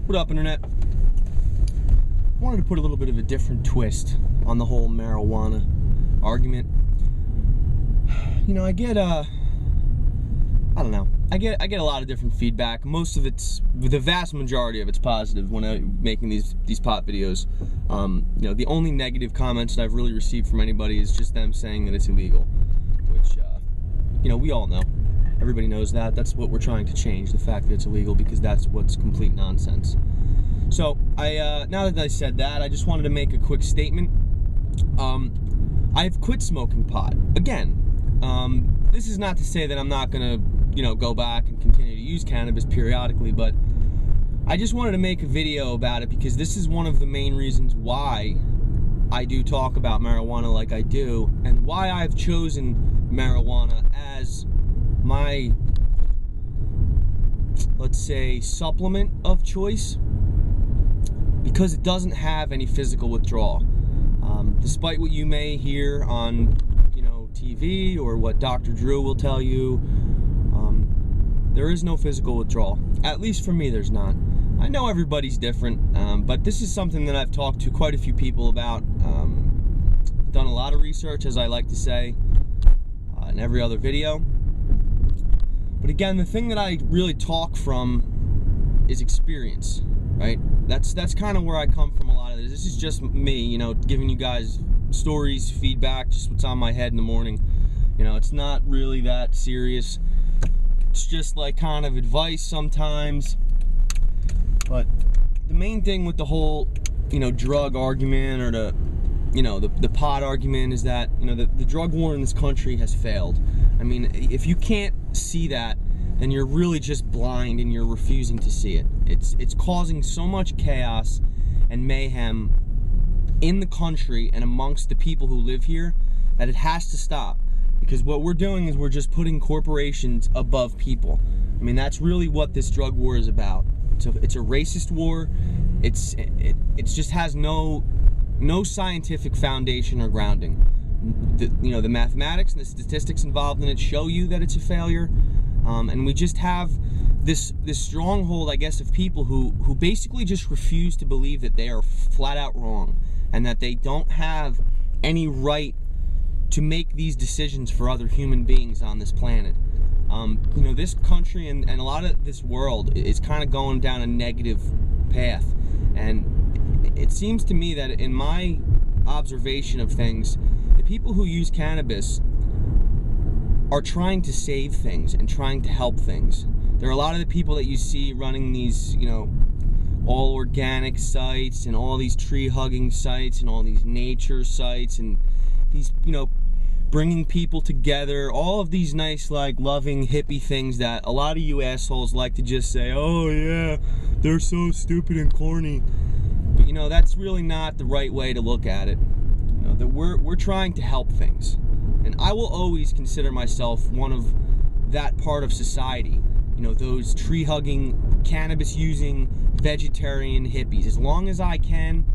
What up, Internet? I wanted to put a little bit of a different twist on the whole marijuana argument. You know, I get I don't know. I get a lot of different feedback. Most of it's, the vast majority of it's positive when I'm making these pot videos. You know, the only negative comments that I've really received from anybody is just them saying that it's illegal, which you know, we all know. Everybody knows that. That's what we're trying to change, the fact that it's illegal, because that's what's complete nonsense. So, now that I said that, I just wanted to make a quick statement. I've quit smoking pot. Again, this is not to say that I'm not gonna, you know, go back and continue to use cannabis periodically, but I just wanted to make a video about it because this is one of the main reasons why I do talk about marijuana like I do, and why I've chosen marijuana as my, let's say, supplement of choice, because it doesn't have any physical withdrawal. Despite what you may hear on, you know, TV or what Dr. Drew will tell you, there is no physical withdrawal. At least for me, there's not. I know everybody's different, but this is something that I've talked to quite a few people about. Done a lot of research, as I like to say, in every other video. But again, the thing that I really talk from is experience, right? That's kind of where I come from a lot of this. This is just me, you know, giving you guys stories, feedback, just what's on my head in the morning. You know, it's not really that serious. It's just like kind of advice sometimes. But the main thing with the whole, you know, drug argument, or the, you know, the pot argument, is that, you know, the drug war in this country has failed. I mean, if you can't see that, then you're really just blind and you're refusing to see it. It's causing so much chaos and mayhem in the country and amongst the people who live here that it has to stop. Because what we're doing is we're just putting corporations above people. I mean, that's really what this drug war is about. It's a racist war. It just has no scientific foundation or grounding. You know, the mathematics and the statistics involved in it show you that it's a failure, and we just have this stronghold, I guess, of people who basically just refuse to believe that they are flat out wrong, and that they don't have any right to make these decisions for other human beings on this planet. You know, this country and a lot of this world is kind of going down a negative path, and it seems to me that in my observation of things, the people who use cannabis are trying to save things and trying to help things. There are a lot of the people that you see running these, you know, all organic sites and all these tree hugging sites and all these nature sites and these, you know, bringing people together, all of these nice, like, loving hippie things that a lot of you assholes like to just say, oh yeah, they're so stupid and corny. But, you know, that's really not the right way to look at it. You know, that we're trying to help things. And I will always consider myself one of that part of society. You know, those tree-hugging, cannabis-using, vegetarian hippies. As long as I can,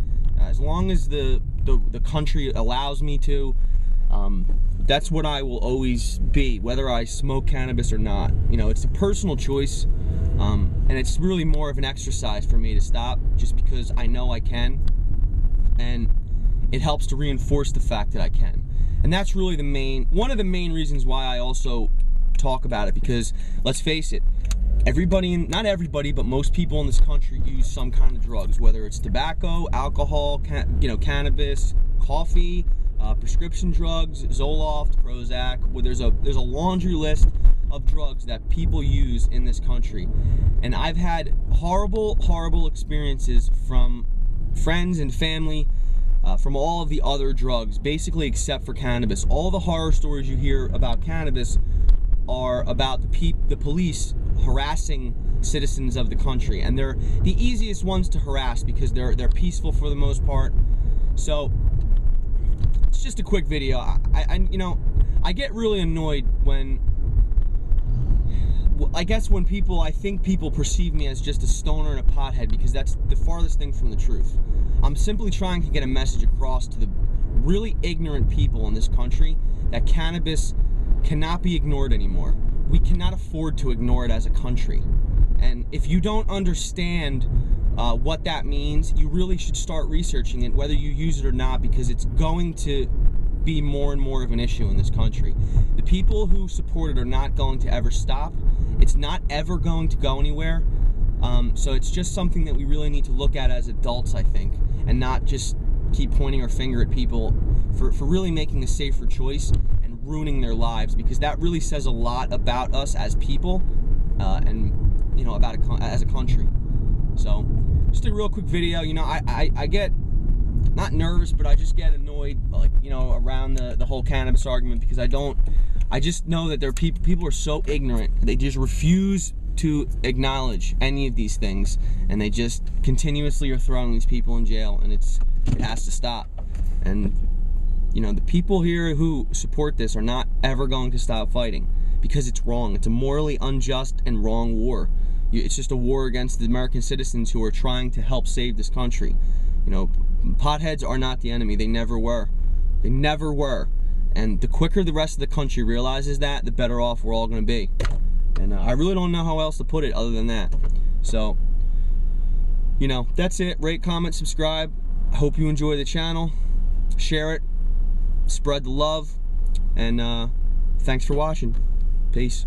as long as the country allows me to, that's what I will always be, whether I smoke cannabis or not. You know, it's a personal choice, and it's really more of an exercise for me to stop, just because I know I can, and it helps to reinforce the fact that I can. And that's really one of the main reasons why I also talk about it, because let's face it, not everybody, but most people in this country use some kind of drugs, whether it's tobacco, alcohol, you know, cannabis, coffee, prescription drugs, Zoloft, Prozac. Well, there's a laundry list of drugs that people use in this country, and I've had horrible experiences from friends and family from all of the other drugs, basically except for cannabis. All the horror stories you hear about cannabis are about the police harassing citizens of the country, and they're the easiest ones to harass because they're peaceful for the most part. So it's just a quick video. You know, I get really annoyed when, I guess, when I think people perceive me as just a stoner and a pothead, because that's the farthest thing from the truth. I'm simply trying to get a message across to the really ignorant people in this country that cannabis cannot be ignored anymore. We cannot afford to ignore it as a country. And if you don't understand what that means, you really should start researching it, whether you use it or not, because it's going to be more and more of an issue in this country. The people who support it are not going to ever stop. It's not ever going to go anywhere. So it's just something that we really need to look at as adults, I think, and not just keep pointing our finger at people for really making a safer choice and ruining their lives, because that really says a lot about us as people, and you know, about as a country. So just a real quick video. You know, I get not nervous, but I just get annoyed, like, you know, around the whole cannabis argument, because I just know that there are people are so ignorant. They just refuse to acknowledge any of these things, and they just continuously are throwing these people in jail, and it has to stop. And you know, the people here who support this are not ever going to stop fighting, because it's wrong. It's a morally unjust and wrong war. It's just a war against the American citizens who are trying to help save this country. You know, potheads are not the enemy. They never were. They never were. And the quicker the rest of the country realizes that, the better off we're all going to be. And I really don't know how else to put it other than that. So, you know, that's it. Rate, comment, subscribe. I hope you enjoy the channel. Share it. Spread the love. And thanks for watching. Peace.